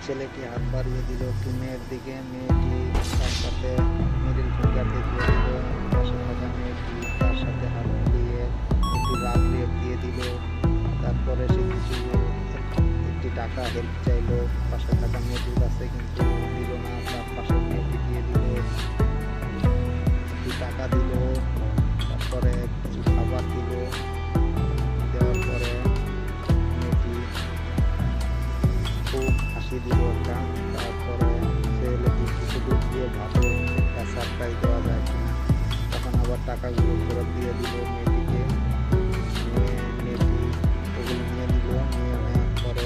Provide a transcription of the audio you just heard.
ছেলেটি হাত বাড়িয়ে দিল একটু মেয়ের দিকে, মেয়েটি তার সাথে মিডিল ফিঙ্গার দেখিয়ে দিল। পাশে থাকা মেয়েটি তার সাথে হাত মিলিয়ে একটু রাগ রিয়েক দিয়ে দিল। তারপরে সে কিছু একটি টাকা হেল্প চাইলো পাশে থাকা মেয়েটির কাছে, কিন্তু দিল না। তার পাশের মেয়েটি দিয়ে দিল, একটু টাকা দিল, তারপরে কিছু খাবার দিল। দেওয়ার পরে মেয়েটি খুব হাসি দিল একটা। তারপরে ছেলেটি কিছু দূর দিয়ে ভাবে একটা সারপ্রাইজ দেওয়া যায় কিনা। তখন আবার টাকাগুলো ফেরত দিয়ে দিল মেয়েটিকে। মেয়েটি ওগুলো নিয়ে নিল। নিয়ে নেওয়ার পরে